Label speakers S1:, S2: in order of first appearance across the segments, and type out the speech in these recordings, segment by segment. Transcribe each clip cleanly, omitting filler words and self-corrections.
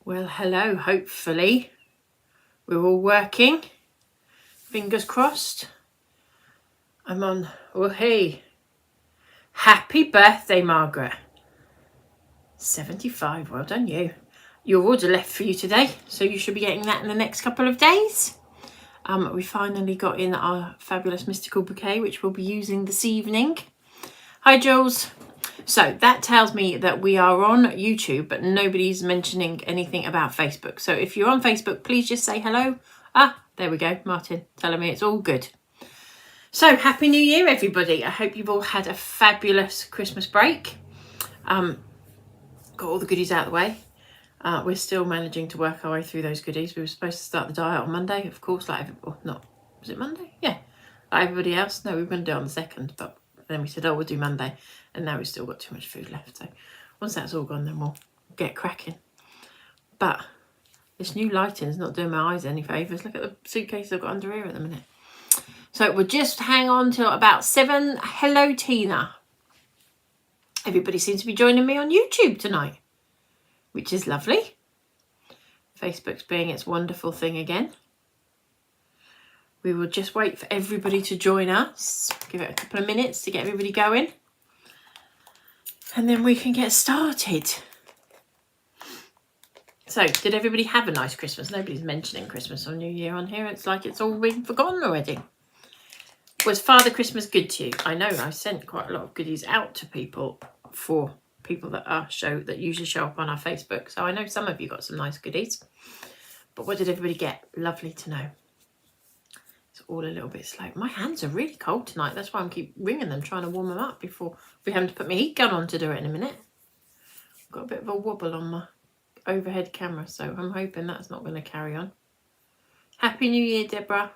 S1: Well, hello, hopefully we're all working. Fingers crossed. I'm on. Oh, hey. Happy birthday, Margaret. 75, well done you. Your order left for you today, so you should be getting that in the next couple of days. We finally got in our fabulous mystical bouquet, which we'll be using this evening. Hi, Jules. So that tells me that we are on YouTube, but nobody's mentioning anything about Facebook. So if you're on Facebook, please just say hello. Ah, there we go. Martin telling me it's all good. So Happy New Year, everybody. I hope you've all had a fabulous Christmas break. Got all the goodies out of the way. We're still managing to work our way through those goodies. We were supposed to start the diet on Monday, of course, was it Monday? Yeah. Like everybody else. No, we were going to do it on the 2nd, but then we said, we'll do Monday. And now we've still got too much food left. So once that's all gone, then we'll get cracking. But this new lighting is not doing my eyes any favours. Look at the suitcase I've got under here at the minute. So we'll just hang on till about 7. Hello, Tina. Everybody seems to be joining me on YouTube tonight, which is lovely. Facebook's being its wonderful thing again. We will just wait for everybody to join us. Give it a couple of minutes to get everybody going. And then we can get started. So, did everybody have a nice Christmas? Nobody's mentioning Christmas or New Year on here. It's like it's all been forgotten already. Was Father Christmas good to you? I know I sent quite a lot of goodies out to people for people that usually show up on our Facebook. So I know some of you got some nice goodies. But what did everybody get? Lovely to know. It's all a little bit slow. My hands are really cold tonight. That's why I keep ringing them, trying to warm them up before we have to put my heat gun on to do it in a minute. I've got a bit of a wobble on my overhead camera, so I'm hoping that's not going to carry on. Happy New Year, Deborah.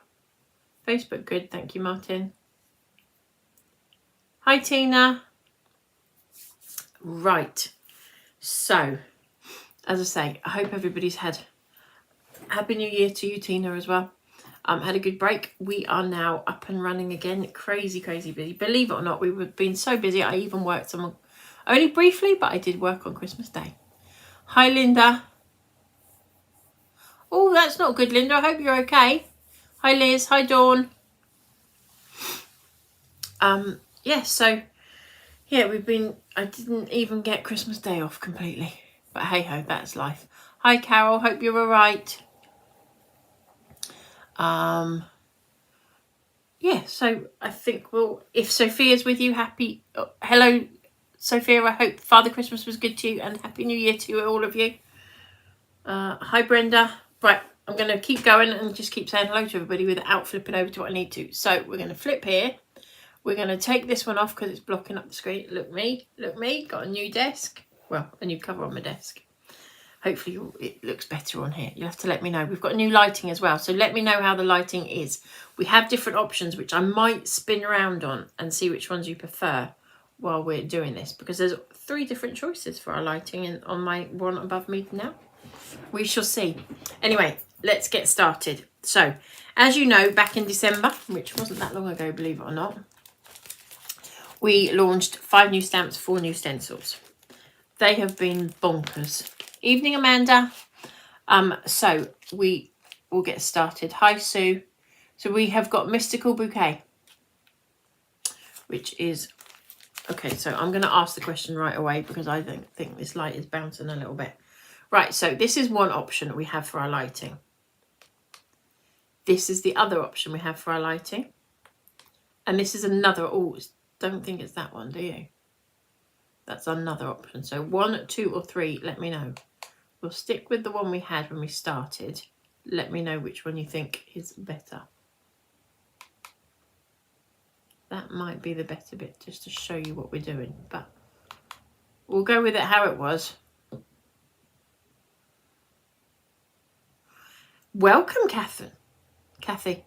S1: Facebook good. Thank you, Martin. Hi, Tina. Right. So, as I say, I hope everybody's had Happy New Year to you, Tina, as well. Had a good break. We are now up and running again. Crazy busy. Believe it or not, we've been so busy. I even worked some, only briefly, but I did work on Christmas Day. Hi, Linda. Oh, that's not good, Linda. I hope you're okay. Hi, Liz. Hi, Dawn. I didn't even get Christmas Day off completely. But hey ho, that's life. Hi, Carol. Hope you're all right. So I think if Sophia's with you, hello, Sophia. I hope Father Christmas was good to you and Happy New Year to all of you. Hi, Brenda. Right, I'm going to keep going and just keep saying hello to everybody without flipping over to what I need to. So we're going to flip here. We're going to take this one off because it's blocking up the screen. Look me. Got a new desk. Well, a new cover on my desk. Hopefully it looks better on here. You'll have to let me know. We've got new lighting as well. So let me know how the lighting is. We have different options, which I might spin around on and see which ones you prefer while we're doing this. Because there's 3 different choices for our lighting on my one above me now. We shall see. Anyway, let's get started. So, as you know, back in December, which wasn't that long ago, believe it or not, we launched 5 new stamps, 4 new stencils. They have been bonkers. Evening, Amanda. So we will get started. Hi, Sue. So we have got Mystical Bouquet, which is, okay, so I'm going to ask the question right away because I think this light is bouncing a little bit. Right, so this is one option we have for our lighting. This is the other option we have for our lighting. And this is another, don't think it's that one, do you? That's another option. So 1, 2 or 3, let me know. We'll stick with the one we had when we started. Let me know which one you think is better. That might be the better bit, just to show you what we're doing. But we'll go with it how it was. Welcome, Kathy.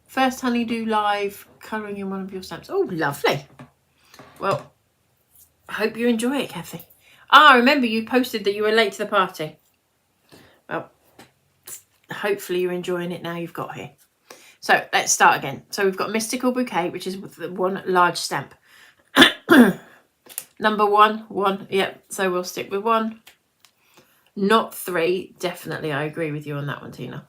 S1: First honeydew live, colouring in one of your stamps. Oh, lovely. Well, I hope you enjoy it, Kathy. Remember you posted that you were late to the party. Well, hopefully you're enjoying it now you've got here. So let's start again. So we've got Mystical Bouquet, which is the one large stamp. Number 1. Yep. So we'll stick with 1. not 3. Definitely, I agree with you on that one, Tina.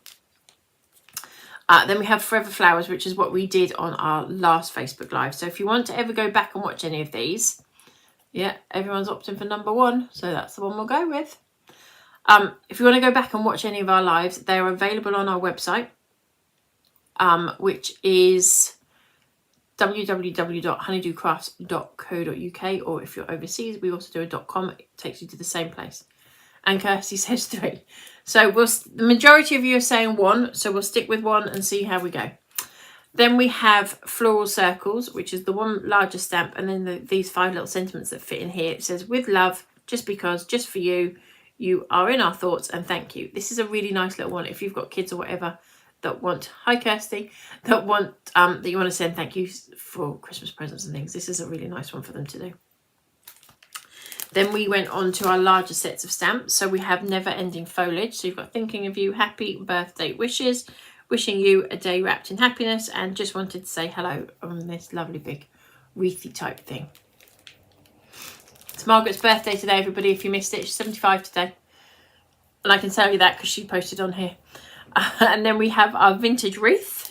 S1: Then we have Forever Flowers, which is what we did on our last Facebook Live. So if you want to ever go back and watch any of these, yeah, everyone's opting for number 1. So that's the one we'll go with. If you want to go back and watch any of our lives, they're available on our website, which is www.honeydewcrafts.co.uk, or if you're overseas, we also do a .com. It takes you to the same place. And Kirsty says 3. So the majority of you are saying 1, so we'll stick with 1 and see how we go. Then we have Floral Circles, which is the one larger stamp, and then these 5 little sentiments that fit in here. It says, with love, just because, just for you, you are in our thoughts, and thank you. This is a really nice little one if you've got kids or whatever that want, hi Kirsty, that want, that you want to send thank yous for Christmas presents and things. This is a really nice one for them to do. Then we went on to our larger sets of stamps. So we have Never Ending Foliage. So you've got thinking of you, happy birthday wishes, wishing you a day wrapped in happiness, and just wanted to say hello on this lovely big wreathy type thing. It's Margaret's birthday today, everybody. If you missed it, she's 75 today. And I can tell you that because she posted on here. And then we have our vintage wreath.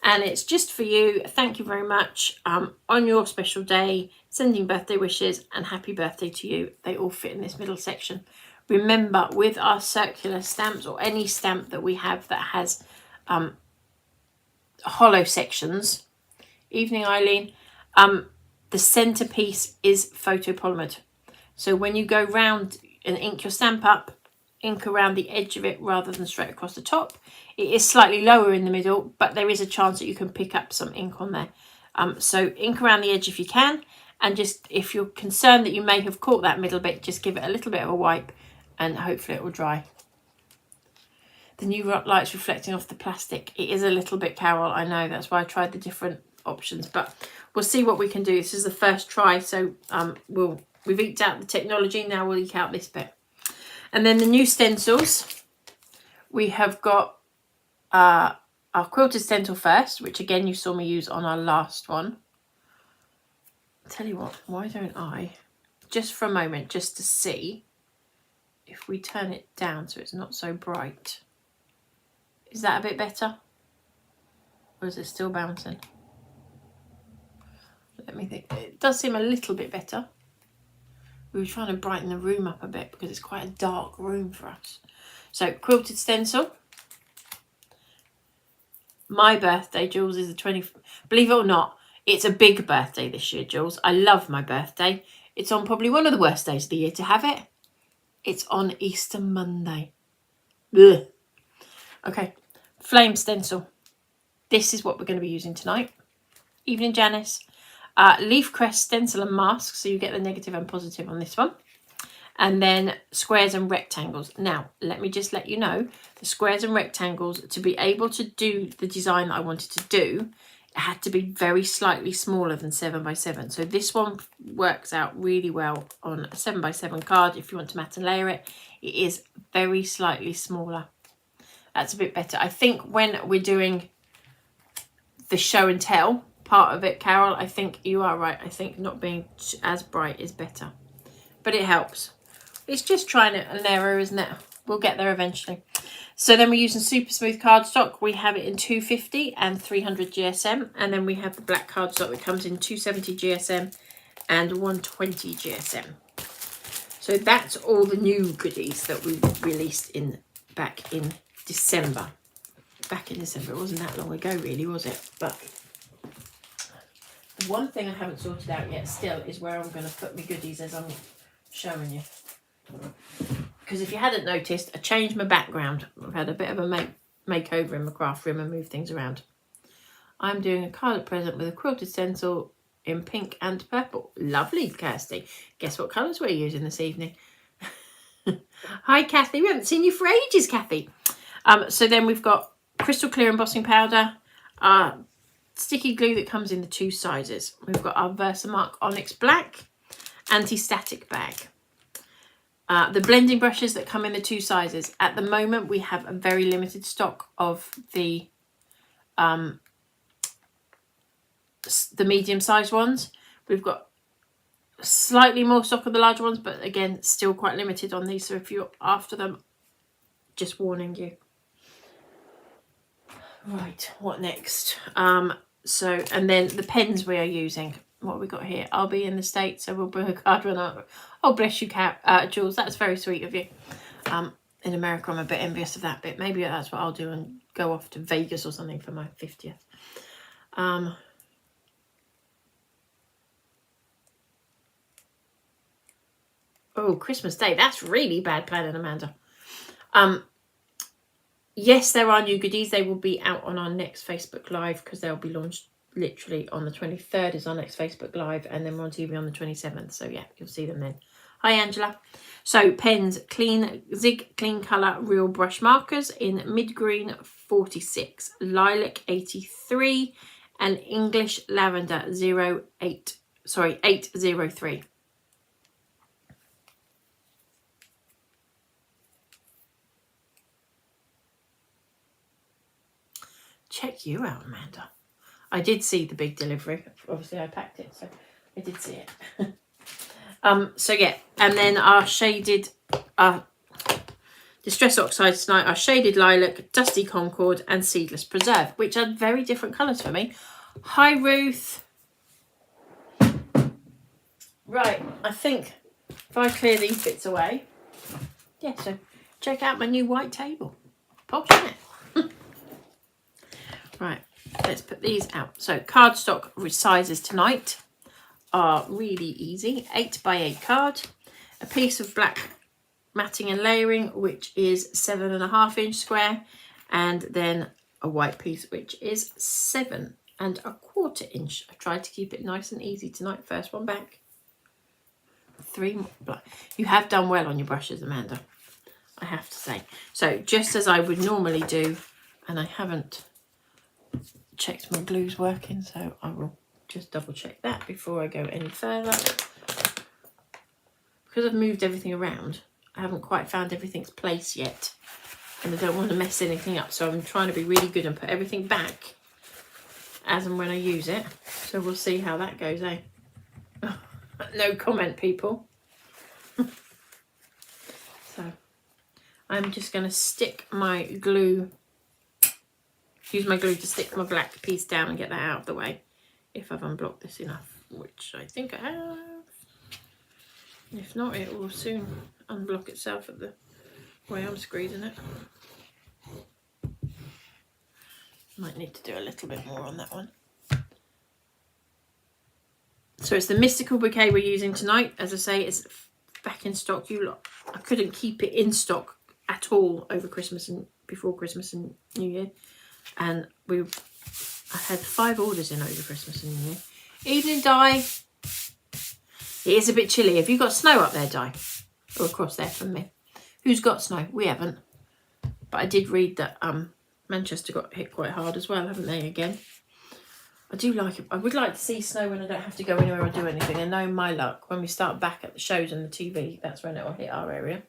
S1: And it's just for you. Thank you very much. On your special day, sending birthday wishes and happy birthday to you. They all fit in this middle section. Remember, with our circular stamps, or any stamp that we have that has hollow sections, evening Eileen, the centerpiece is photopolymered. So when you go round and ink your stamp up, ink around the edge of it rather than straight across the top. It is slightly lower in the middle, but there is a chance that you can pick up some ink on there. So ink around the edge if you can, and just if you're concerned that you may have caught that middle bit, just give it a little bit of a wipe and hopefully it will dry. The new light's reflecting off the plastic. It is a little bit, Carol, I know, that's why I tried the different options, but we'll see what we can do. This is the first try, so we've eked out the technology, now we'll eke out this bit. And then the new stencils, we have got our quilted stencil first, which again you saw me use on our last one. I'll tell you what, why don't I, just for a moment, just to see if we turn it down so it's not so bright. Is that a bit better? Or is it still bouncing? Let me think. It does seem a little bit better. We were trying to brighten the room up a bit because it's quite a dark room for us. So, quilted stencil. My birthday, Jules, is the 20th. Believe it or not, it's a big birthday this year, Jules. I love my birthday. It's on probably one of the worst days of the year to have it. It's on Easter Monday. Ugh. Okay, flame stencil. This is what we're going to be using tonight. Evening, Janice. Leaf crest stencil and mask, so you get the negative and positive on this one. And then squares and rectangles. Now, let me just let you know, the squares and rectangles, to be able to do the design that I wanted to do, it had to be very slightly smaller than 7x7. So this one works out really well on a 7x7 card. If you want to mat and layer it, it is very slightly smaller. That's a bit better. I think when we're doing the show and tell part of it, Carol, I think you are right. I think not being as bright is better, but it helps. It's just trying it and error, isn't it? We'll get there eventually. So then we're using super smooth cardstock. We have it in 250 and 300 GSM, and then we have the black cardstock that comes in 270 GSM and 120 GSM. So that's all the new goodies that we released back in December. Back in December, it wasn't that long ago really, was it? But the one thing I haven't sorted out yet still is where I'm going to put my goodies as I'm showing you. Because if you hadn't noticed, I changed my background. I've had a bit of a makeover in my craft room and moved things around. I'm doing a card present with a quilted stencil in pink and purple. Lovely, Kirsty. Guess what colours we're using this evening? Hi, Kathy. We haven't seen you for ages, Kathy. So then we've got crystal clear embossing powder, sticky glue that comes in the 2 sizes. We've got our VersaFine Onyx Black anti-static bag. The blending brushes that come in the 2 sizes. At the moment, we have a very limited stock of the medium-sized ones. We've got Slightly more stock of the larger ones, but again, still quite limited on these. So if you're after them, just warning you. Right, what next? So, and then the pens we are using. What have we got here? I'll be in the States, so we'll bring a card run up. Oh, bless you, Jules. That's very sweet of you. In America, I'm a bit envious of that bit. Maybe that's what I'll do and go off to Vegas or something for my 50th. Oh, Christmas Day. That's really bad planning, Amanda. Yes, there are new goodies. They will be out on our next Facebook Live because they'll be launched literally on the 23rd is our next Facebook Live, and then we're on TV on the 27th. So yeah, you'll see them then. Hi, Angela. So pens, Zig Clean Colour Real Brush Markers in Mid Green 46, Lilac 83, and English Lavender 803. Check you out, Amanda. I did see the big delivery. Obviously, I packed it, so I did see it. So yeah, and then our shaded Distress Oxides tonight are Shaded Lilac, Dusty Concord, and Seedless Preserve, which are very different colours for me. Hi, Ruth. Right, I think if I clear these bits away, yeah, so check out my new white table. Posh, isn't it? Right, let's put these out. So cardstock sizes tonight are really easy. 8x8 card, a piece of black matting and layering, which is 7.5 inch square, and then a white piece, which is 7.25 inch. I tried to keep it nice and easy tonight. First one back. 3 more. You have done well on your brushes, Amanda, I have to say. So just as I would normally do, and I haven't checked my glue's working, so I will just double check that before I go any further. Because I've moved everything around, I haven't quite found everything's place yet, and I don't want to mess anything up, so I'm trying to be really good and put everything back as and when I use it. So we'll see how that goes, eh? No comment, people. So I'm just going to stick my glue, use my glue to stick my black piece down and get that out of the way, if I've unblocked this enough, which I think I have. If not, it will soon unblock itself at the way I'm squeezing it. Might need to do a little bit more on that one. So it's the Mystical Bouquet we're using tonight. As I say, it's back in stock. I couldn't keep it in stock at all over Christmas and before Christmas and New Year. And I had 5 orders in over Christmas and New Year. Evening, Di. It is a bit chilly. Have you got snow up there, Di? Oh, across there from me. Who's got snow? We haven't. But I did read that Manchester got hit quite hard as well, haven't they, again? I do like it. I would like to see snow when I don't have to go anywhere or do anything. And knowing my luck, when we start back at the shows and the TV, that's when it will hit our area.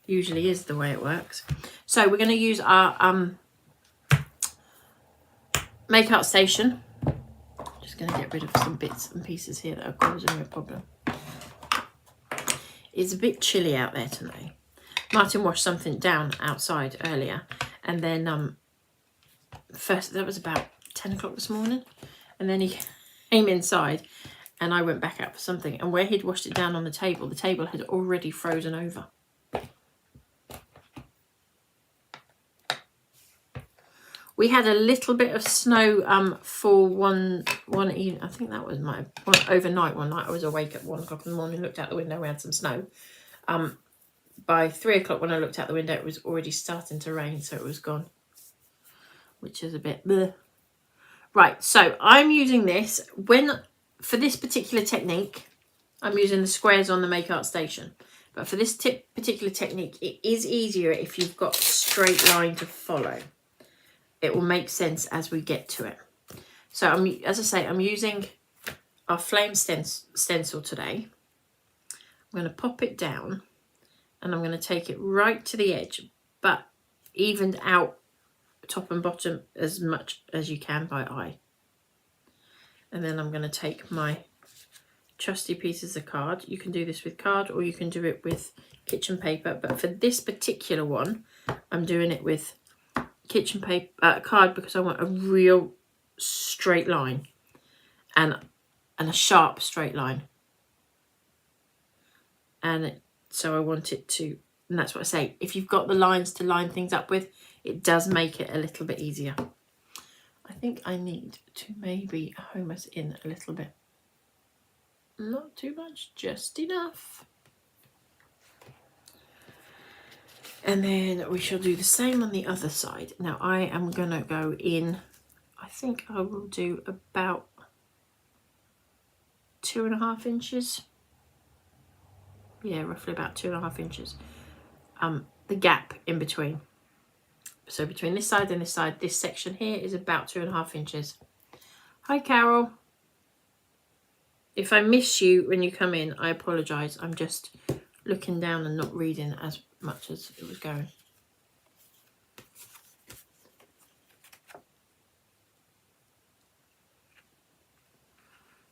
S1: Usually is the way it works. So we're going to use our Make-Out Station. Just going to get rid of some bits and pieces here that are causing me a problem. It's a bit chilly out there tonight. Martin washed something down outside earlier, and then first that was about 10 o'clock this morning, and then he came inside and I went back out for something, and where he'd washed it down on the table had already frozen over. We had a little bit of snow for one evening. I think that was overnight. One night I was awake at 1 o'clock in the morning, looked out the window, we had some snow. By 3 o'clock when I looked out the window, it was already starting to rain, so it was gone, which is a bit bleh. Right, so I'm using this. For this particular technique, I'm using the squares on the Make-Out Station. But for this particular technique, it is easier if you've got a straight line to follow. It will make sense as we get to it. So, as I say, I'm using our flame stencil today. I'm going to pop it down, and I'm going to take it right to the edge, but evened out top and bottom as much as you can by eye. And then I'm going to take my trusty pieces of card. You can do this with card or you can do it with kitchen paper, but for this particular one I'm doing it with kitchen paper card because I want a real straight line and a sharp straight line, and so I want it to, and that's what I say, if you've got the lines to line things up with, it does make it a little bit easier. I think I need to maybe home us in a little bit. Not too much, just enough. And then we shall do the same on the other side. Now I am going to go in, I think I will do about 2.5 inches. Yeah, roughly about 2.5 inches. The gap in between. So between this side and this side, this section here is about 2.5 inches. Hi, Carol. If I miss you when you come in, I apologise. I'm just looking down and not reading as much as it was going.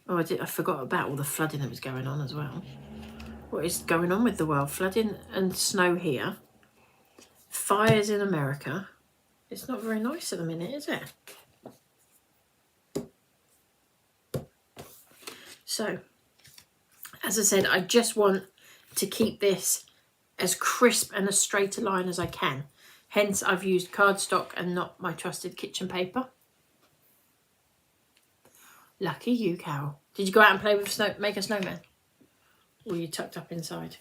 S1: Oh, I forgot about all the flooding that was going on as well. What is going on with the world? Flooding and snow here. Fires in America. It's not very nice at the minute, is it? So, as I said, I just want to keep this as crisp and as straight a line as I can. Hence, I've used cardstock and not my trusted kitchen paper. Lucky you, Carol. Did you go out and play with snow, make a snowman? Or were you tucked up inside?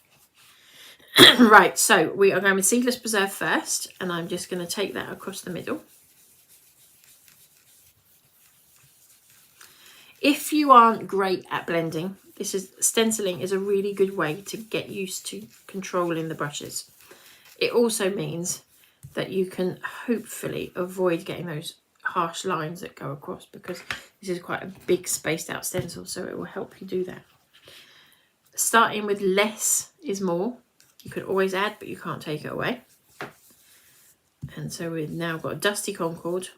S1: Right, so we are going with Seedless Preserve first, and I'm just going to take that across the middle. If you aren't great at blending, stenciling is a really good way to get used to controlling the brushes. It also means that you can hopefully avoid getting those harsh lines that go across, because this is quite a big spaced out stencil, so it will help you do that. Starting with less is more. You could always add, but you can't take it away. And so we've now got a Dusty Concord,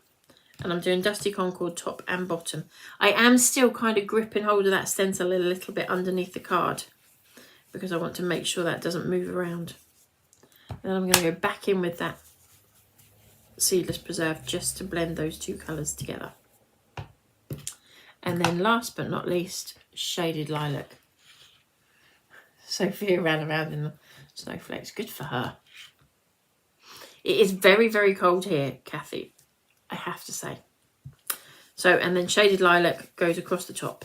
S1: and I'm doing Dusty Concord top and bottom. I am still kind of gripping hold of that stencil a little bit underneath the card because I want to make sure that doesn't move around. And I'm going to go back in with that Seedless Preserve just to blend those two colours together. And then last but not least, Shaded Lilac. Sophia ran around in the snowflakes. Good for her. It is very, very cold here, Kathy, I have to say. So, and then Shaded Lilac goes across the top.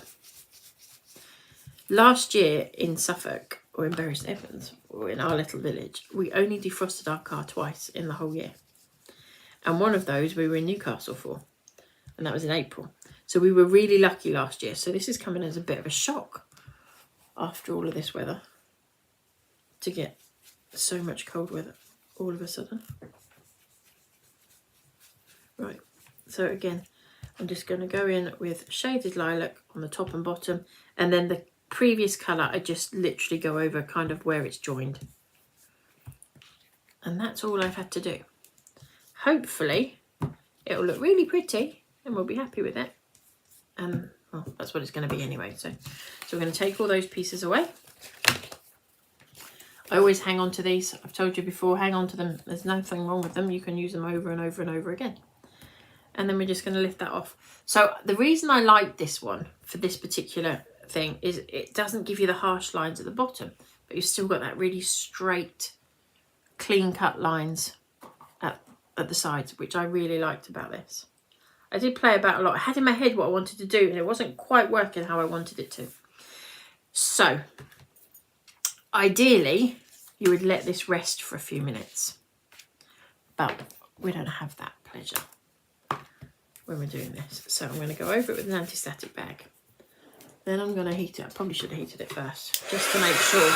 S1: Last year in Suffolk, or in Bury St Edmunds, or in our little village, we only defrosted our car twice in the whole year. And one of those we were in Newcastle for, and that was in April. So we were really lucky last year. So this is coming as a bit of a shock after all of this weather, to get so much cold weather all of a sudden. Right, so again, I'm just going to go in with Shaded Lilac on the top and bottom, and then the previous colour I just literally go over kind of where it's joined. And that's all I've had to do. Hopefully it'll look really pretty and we'll be happy with it. Well, that's what it's going to be anyway. So we're going to take all those pieces away. I always hang on to these. I've told you before, hang on to them. There's nothing wrong with them. You can use them over and over and over again. And then we're just going to lift that off. So the reason I like this one for this particular thing is it doesn't give you the harsh lines at the bottom, but you've still got that really straight, clean cut lines at the sides, which I really liked about this. I did play about a lot. I had in my head what I wanted to do, and it wasn't quite working how I wanted it to. So ideally, you would let this rest for a few minutes, but we don't have that pleasure when we're doing this. So I'm going to go over it with an anti-static bag. Then I'm going to heat it. I probably should have heated it first, just to make sure,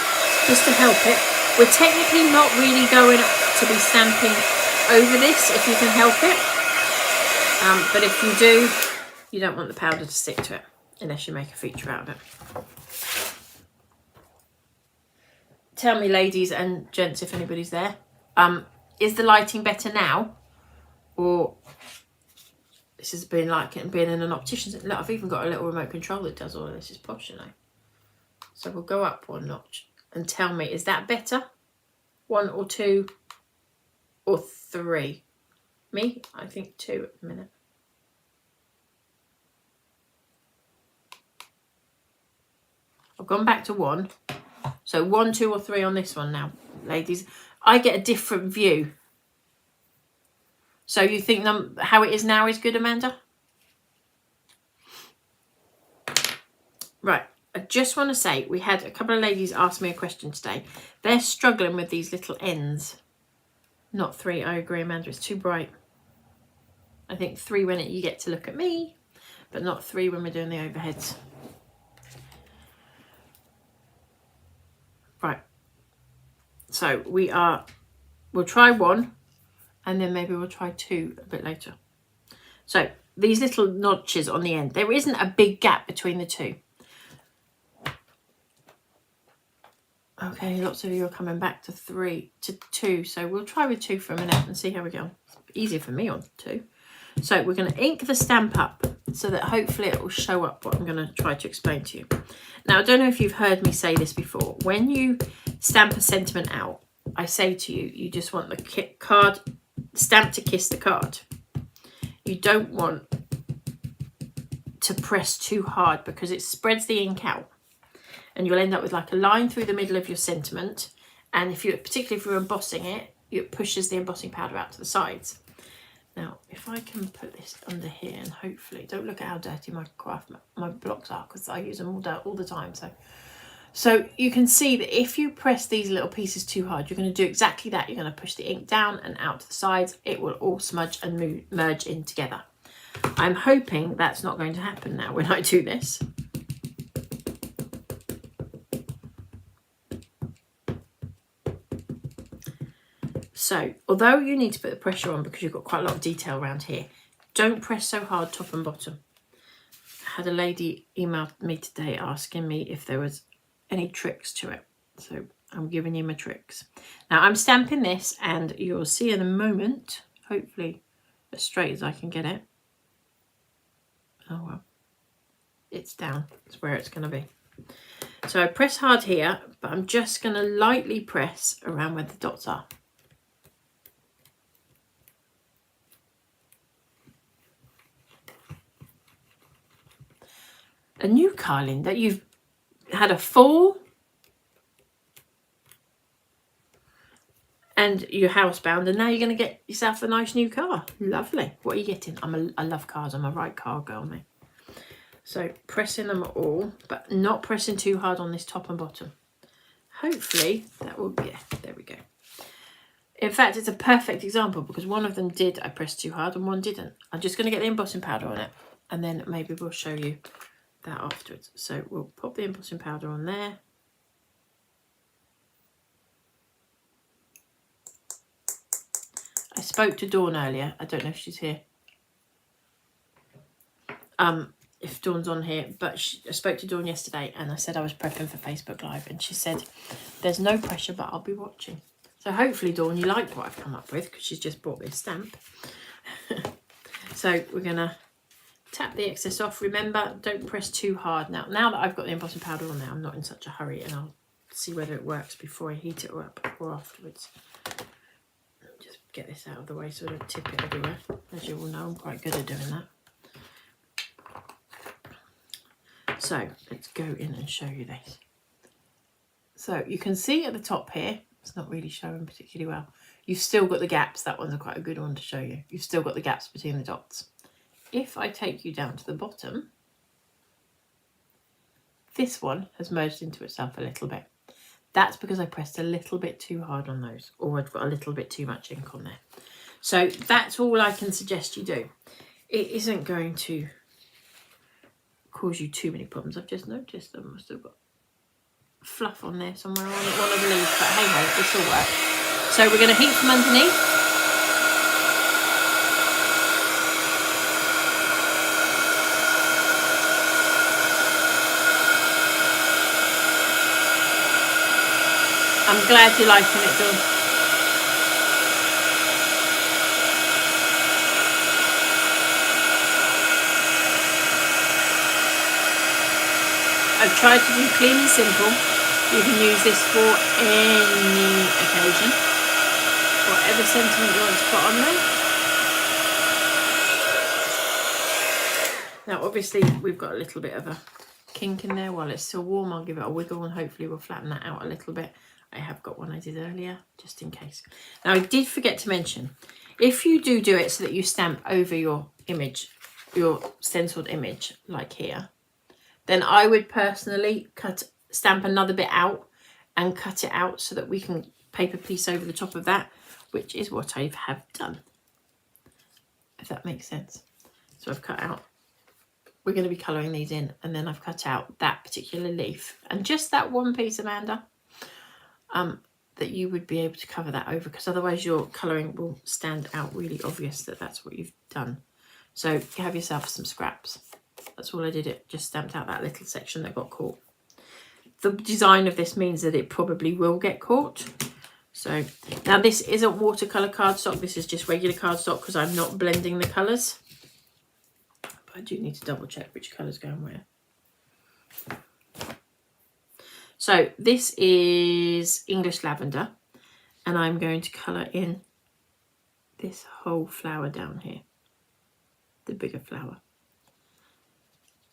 S1: just to help it. We're technically not really going to be stamping over this if you can help it. But if you do, you don't want the powder to stick to it unless you make a feature out of it. Tell me, ladies and gents, if anybody's there, is the lighting better now, or this has been like being in an optician's? Look, I've even got a little remote control that does all of this. It's posh, you know. So we'll go up 1 notch and tell me, is that better? 1 or 2 or 3? Me, I think 2 at the minute. I've gone back to 1. So 1, 2 or 3 on this one now, ladies. I get a different view. So you think how it is now is good, Amanda? Right. I just want to say, we had a couple of ladies ask me a question today. They're struggling with these little ends. Not 3, I agree, Amanda, it's too bright. I think 3 when you get to look at me, but not 3 when we're doing the overheads. Right. So we'll try 1, and then maybe we'll try 2 a bit later. So these little notches on the end, there isn't a big gap between the 2. Okay, lots of you are coming back to 2, so we'll try with 2 for a minute and see how we go. It's easier for me on 2. So we're going to ink the stamp up so that hopefully it will show up what I'm going to try to explain to you. Now, I don't know if you've heard me say this before. When you stamp a sentiment out, I say to you, you just want the card stamp to kiss the card. You don't want to press too hard because it spreads the ink out. And you'll end up with like a line through the middle of your sentiment. And particularly if you're embossing it, it pushes the embossing powder out to the sides. Now, if I can put this under here and hopefully, don't look at how dirty my blocks are because I use them all the time. So you can see that if you press these little pieces too hard, you're going to do exactly that. You're going to push the ink down and out to the sides. It will all smudge and merge in together. I'm hoping that's not going to happen now when I do this. So, although you need to put the pressure on because you've got quite a lot of detail around here, don't press so hard top and bottom. I had a lady email me today asking me if there was any tricks to it. So, I'm giving you my tricks. Now, I'm stamping this and you'll see in a moment, hopefully as straight as I can get it. Oh, well, it's down. It's where it's going to be. So, I press hard here, but I'm just going to lightly press around where the dots are. A new car, Linda, you've had a fall and you're housebound and now you're going to get yourself a nice new car. Lovely. What are you getting? I love cars. I'm a right car girl, me. So pressing them all, but not pressing too hard on this top and bottom. Hopefully that will be, there we go. In fact, it's a perfect example because one of them I pressed too hard and one didn't. I'm just going to get the embossing powder on it and then maybe we'll show you that afterwards. So we'll pop the embossing powder on there. I spoke to Dawn earlier. I don't know if she's here. If Dawn's on here, but I spoke to Dawn yesterday and I said I was prepping for Facebook Live and she said there's no pressure but I'll be watching. So hopefully, Dawn, you liked what I've come up with because she's just bought this stamp. So we're going to tap the excess off. Remember, don't press too hard. Now that I've got the embossing powder on there, I'm not in such a hurry and I'll see whether it works before I heat it up or afterwards. Just get this out of the way so I don't tip it everywhere. As you all know, I'm quite good at doing that. So let's go in and show you this. So you can see at the top here, it's not really showing particularly well. You've still got the gaps. That one's quite a good one to show you. You've still got the gaps between the dots. If I take you down to the bottom, this one has merged into itself a little bit. That's because I pressed a little bit too hard on those, or I've got a little bit too much ink on there. So that's all I can suggest you do. It isn't going to cause you too many problems. I've just noticed that I've still got fluff on there somewhere on one of the leaves, but hey ho, this will work. So we're going to heat from underneath. I'm glad you're liking it, Dawn. I've tried to do clean and simple. You can use this for any occasion, whatever sentiment you want to put on there. Now obviously we've got a little bit of a kink in there. While it's still warm, I'll give it a wiggle and hopefully we'll flatten that out a little bit. I have got one I did earlier just in case. Now I did forget to mention, if you do it so that you stamp over your image, your stenciled image like here, then I would personally stamp another bit out and cut it out so that we can paper piece over the top of that, which is what I have done, if that makes sense. So I've cut out, we're going to be colouring these in, and then I've cut out that particular leaf and just that one piece, Amanda, that you would be able to cover that over, because otherwise your colouring will stand out really obvious that that's what you've done. So you have yourself some scraps. That's all I did, it just stamped out that little section that got caught. The design of this means that it probably will get caught. So now this isn't watercolour cardstock, this is just regular cardstock because I'm not blending the colours. But I do need to double check which colours go where. So this is English Lavender, and I'm going to colour in this whole flower down here, the bigger flower.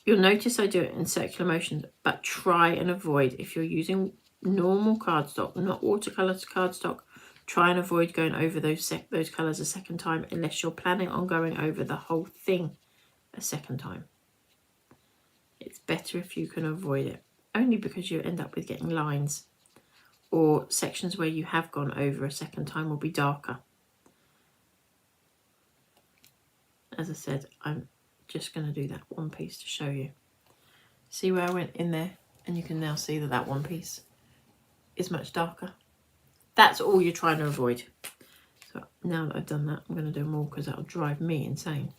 S1: You'll notice I do it in circular motions, but try and avoid, if you're using normal cardstock, not watercolour cardstock, try and avoid going over those colours a second time unless you're planning on going over the whole thing a second time. It's better if you can avoid it, only because you end up with getting lines, or sections where you have gone over a second time will be darker. As I said, I'm just going to do that one piece to show you. See where I went in there, and you can now see that that one piece is much darker. That's all you're trying to avoid. So now that I've done that, I'm going to do more because that'll drive me insane.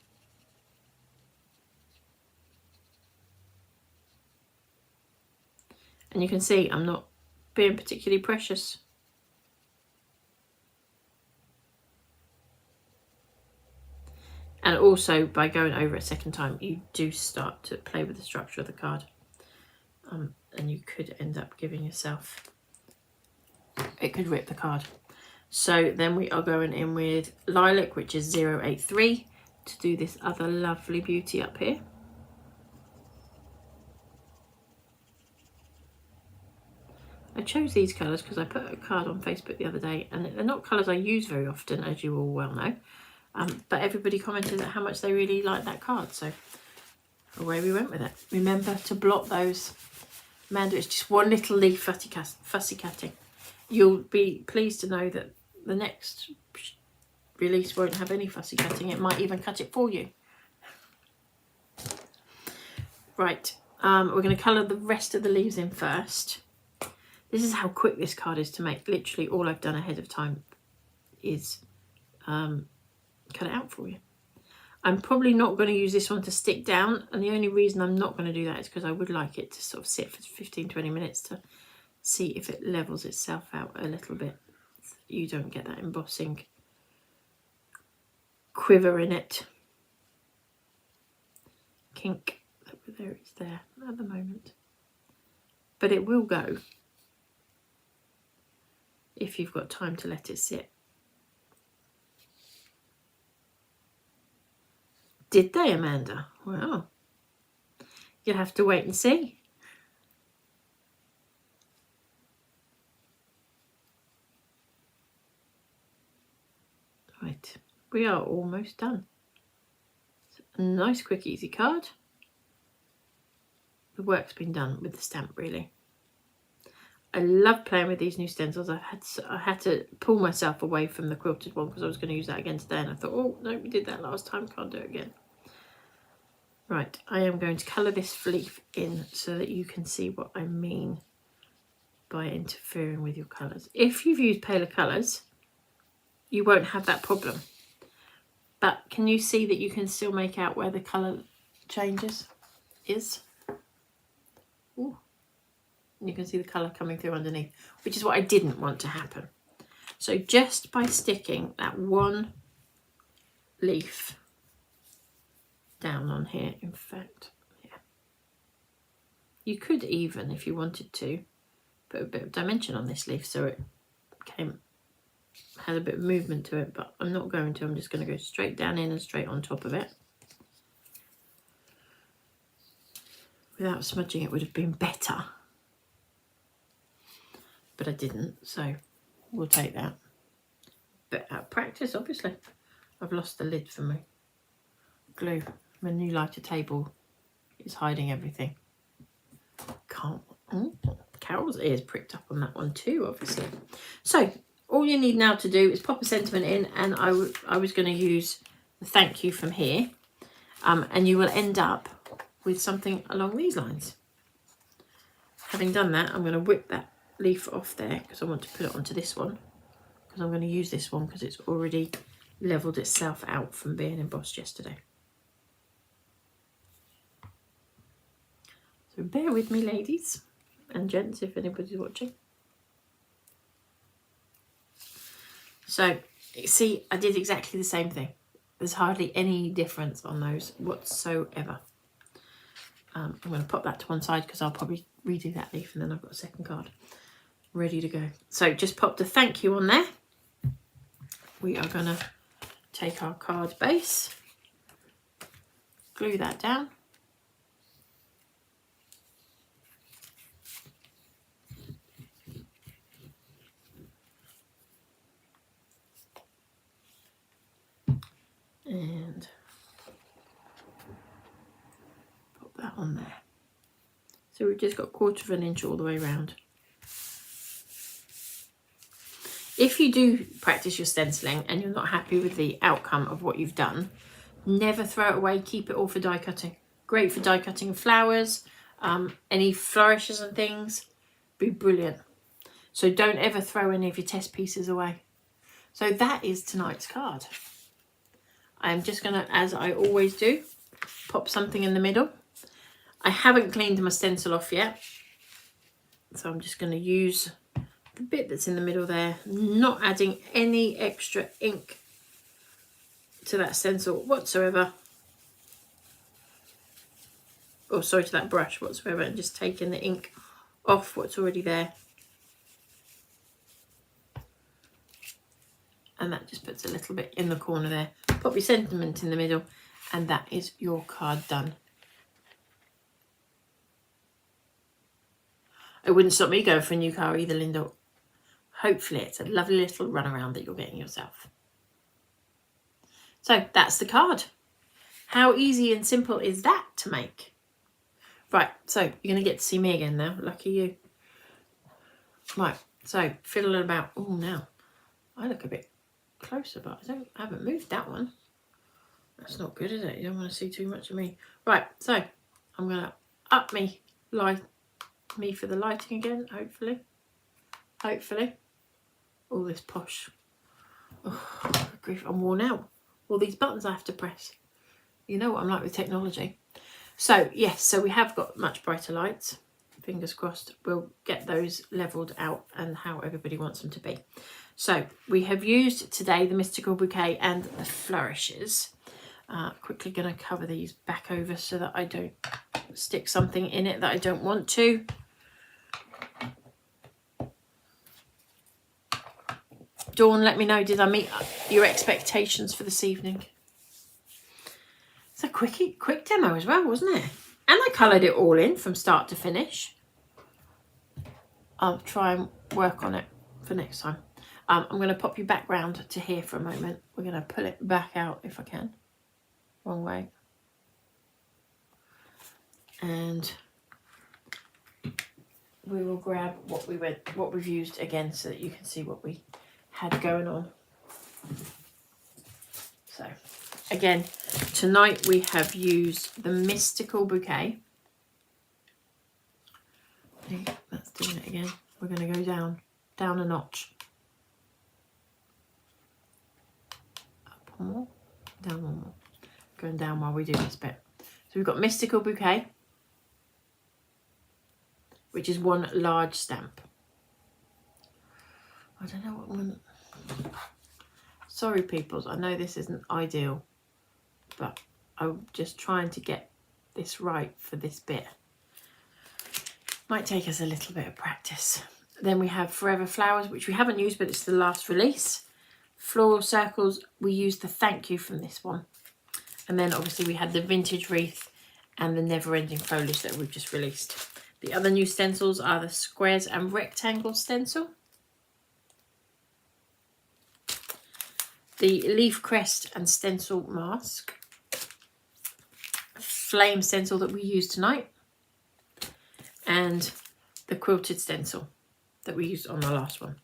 S1: And you can see I'm not being particularly precious. And also, by going over a second time, you do start to play with the structure of the card. And you could end up giving yourself, it could rip the card. So then we are going in with Lilac, which is 083, to do this other lovely beauty up here. I chose these colours because I put a card on Facebook the other day, and they're not colours I use very often, as you all well know. But everybody commented at how much they really liked that card, so away we went with it. Remember to blot those. Amanda, it's just one little leaf fussy cutting. You'll be pleased to know that the next release won't have any fussy cutting. It might even cut it for you. Right, we're going to colour the rest of the leaves in first. This is how quick this card is to make. Literally all I've done ahead of time is cut it out for you. I'm probably not going to use this one to stick down, and the only reason I'm not going to do that is because I would like it to sort of sit for 15-20 minutes to see if it levels itself out a little bit. You don't get that embossing quiver in it. Kink there is there at the moment, but it will go if you've got time to let it sit. Did they, Amanda? Well, you'll have to wait and see. Right, we are almost done. It's a nice, quick, easy card. The work's been done with the stamp, really. I love playing with these new stencils. I had to pull myself away from the quilted one because I was going to use that again today, and I thought, oh no, we did that last time, can't do it again. Right, I am going to colour this leaf in so that you can see what I mean by interfering with your colours. If you've used paler colours, you won't have that problem. But can you see that you can still make out where the colour changes is? Ooh. And you can see the colour coming through underneath, which is what I didn't want to happen. So just by sticking that one leaf down on here, in fact, yeah, You could even, if you wanted to, put a bit of dimension on this leaf so it had a bit of movement to it, but I'm not going to. I'm just going to go straight down in and straight on top of it. Without smudging it would have been better, but I didn't, so we'll take that. But at practice, obviously. I've lost the lid for my glue. My new lighter table is hiding everything. Can't. Carol's ears pricked up on that one too, obviously. So all you need now to do is pop a sentiment in, and I was going to use the thank you from here, and you will end up with something along these lines. Having done that, I'm going to whip that leaf off there because I want to put it onto this one, because I'm going to use this one because it's already levelled itself out from being embossed yesterday. So bear with me, ladies and gents, if anybody's watching. So, see, I did exactly the same thing. There's hardly any difference on those whatsoever. I'm going to pop that to one side because I'll probably redo that leaf, and then I've got a second card ready to go. So just pop the thank you on there. We are going to take our card base, glue that down. And pop that on there. So we've just got 1/4 inch all the way around. If you do practice your stenciling and you're not happy with the outcome of what you've done, never throw it away. Keep it all for die cutting. Great for die cutting of flowers, any flourishes and things. Be brilliant. So don't ever throw any of your test pieces away. So that is tonight's card. I'm just going to, as I always do, pop something in the middle. I haven't cleaned my stencil off yet, so I'm just going to use the bit that's in the middle there, not adding any extra ink to that stencil whatsoever. Oh, sorry, to that brush whatsoever, and just taking the ink off what's already there. And that just puts a little bit in the corner there. Pop your sentiment in the middle, and that is your card done. It wouldn't stop me going for a new car either, Linda. Hopefully it's a lovely little runaround that you're getting yourself. So that's the card. How easy and simple is that to make? Right, so you're going to get to see me again now. Lucky you. Right, so fiddling about. Oh, now I look a bit closer, but I haven't moved that one. That's not good, is it? You don't want to see too much of me. Right, so I'm going to up me for the lighting again, hopefully. All this posh. Oh, grief, I'm worn out. All these buttons I have to press. You know what I'm like with technology. So yes, so we have got much brighter lights. Fingers crossed we'll get those levelled out and how everybody wants them to be. So we have used today the Mystical Bouquet and the Flourishes. Quickly going to cover these back over so that I don't stick something in it that I don't want to. Dawn, let me know, did I meet your expectations for this evening? It's a quick demo as well, wasn't it? And I coloured it all in from start to finish. I'll try and work on it for next time. I'm going to pop you back round to here for a moment. We're going to pull it back out if I can. Wrong way. And we will grab what we've used again so that you can see what we had going on. So again, tonight we have used the Mystical Bouquet. That's doing it again. We're going to go down a notch. Up one more, down one more. Going down while we do this bit. So we've got Mystical Bouquet, which is one large stamp. I don't know what one. Sorry, peoples. I know this isn't ideal, but I'm just trying to get this right for this bit. Might take us a little bit of practice. Then we have Forever Flowers, which we haven't used, but it's the last release. Floral Circles, we used the Thank You from this one. And then obviously we had the Vintage Wreath and the Never Ending Foliage that we've just released. The other new stencils are the Squares and Rectangle stencil. The Leaf Crest and Stencil Mask. Flame stencil that we used tonight. And the Quilted stencil that we used on the last one.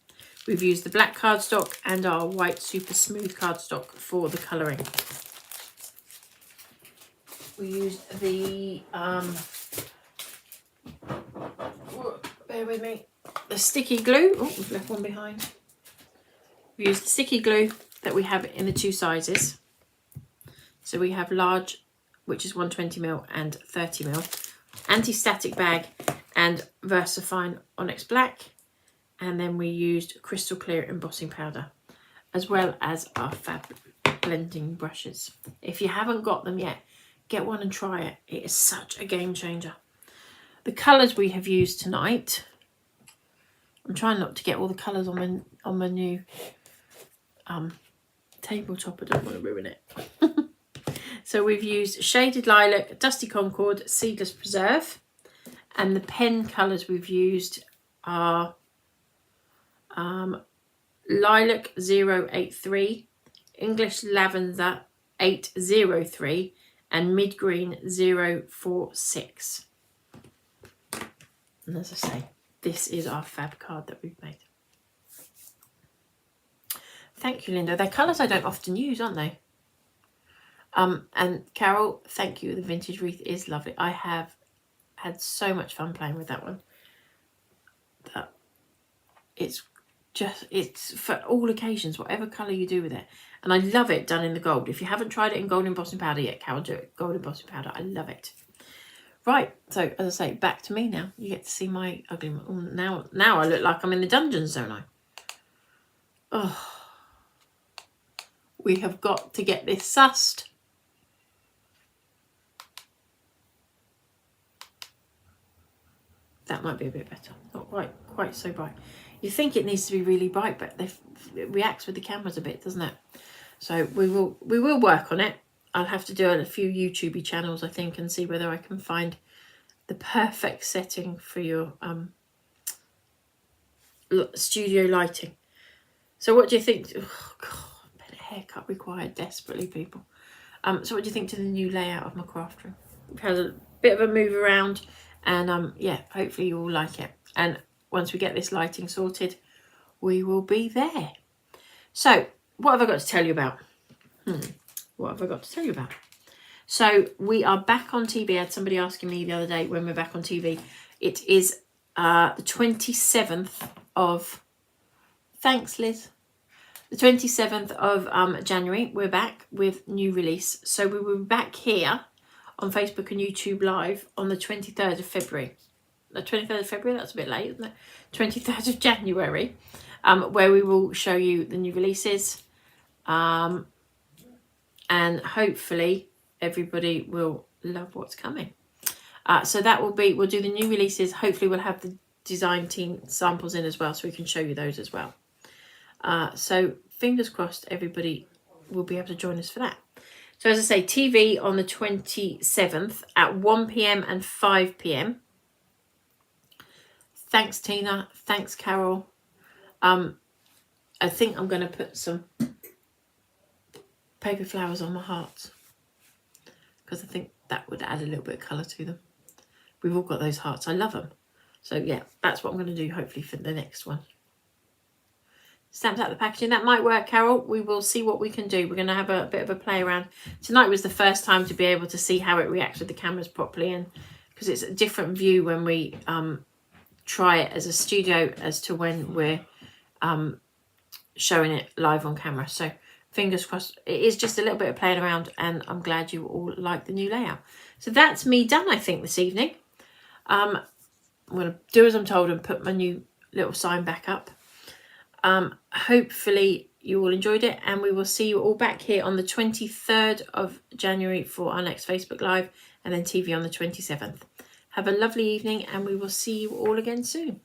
S1: We've used the black cardstock and our white super smooth cardstock for the colouring. We used the, bear with me, the sticky glue. Oh, we've left one behind. We used the sticky glue that we have in the two sizes. So we have large, which is 120ml and 30ml, anti-static bag and VersaFine Onyx Black. And then we used crystal clear embossing powder, as well as our fab blending brushes. If you haven't got them yet, get one and try it. It is such a game changer. The colours we have used tonight, I'm trying not to get all the colours on my new tabletop. I don't want to ruin it. So we've used Shaded Lilac, Dusty Concord, Seedless Preserve. And the pen colours we've used are Lilac 083, English Lavender 803, and Mid Green 046. And as I say, this is our fab card that we've made. Thank you, Linda. They're colours I don't often use, aren't they? And Carol, thank you. The Vintage Wreath is lovely. I have had so much fun playing with that one. It's for all occasions, whatever colour you do with it. And I love it done in the gold. If you haven't tried it in gold embossing powder yet, Carol, do it. Gold embossing powder. I love it. Right, so as I say, back to me now. You get to see my ugly... Oh, now I look like I'm in the dungeons, don't I? Oh. We have got to get this sussed. That might be a bit better. Not quite so bright. You think it needs to be really bright, but it reacts with the cameras a bit, doesn't it? So we will work on it. I'll have to do a few YouTube channels, I think, and see whether I can find the perfect setting for your studio lighting. So what do you think? Oh God, a haircut required desperately, people. So what do you think to the new layout of my craft room? It has a bit of a move around, and yeah, hopefully you all like it. And once we get this lighting sorted, we will be there. So what have I got to tell you about? What have I got to tell you about? So we are back on TV. I had somebody asking me the other day when we're back on TV. It is the 27th of... Thanks, Liz. The 27th of January, we're back with new release. So we will be back here on Facebook and YouTube Live on the 23rd of February. The 23rd of February, that's a bit late, isn't it? 23rd of January, where we will show you the new releases. And hopefully everybody will love what's coming. So that will be, we'll do the new releases. Hopefully we'll have the design team samples in as well, so we can show you those as well. So fingers crossed everybody will be able to join us for that. So as I say, TV on the 27th at 1 p.m. and 5 p.m. Thanks, Tina. Thanks, Carol. I think I'm going to put some paper flowers on my hearts, because I think that would add a little bit of colour to them. We've all got those hearts. I love them. So yeah, that's what I'm going to do hopefully for the next one. Stamped out the packaging. That might work, Carol. We will see what we can do. We're going to have a bit of a play around. Tonight was the first time to be able to see how it reacts with the cameras properly, and because it's a different view when we try it as a studio as to when we're showing it live on camera. So fingers crossed. It is just a little bit of playing around, and I'm glad you all like the new layout. So that's me done, I think, this evening. I'm going to do as I'm told and put my new little sign back up. Hopefully you all enjoyed it, and we will see you all back here on the 23rd of January for our next Facebook Live, and then TV on the 27th. Have a lovely evening and we will see you all again soon.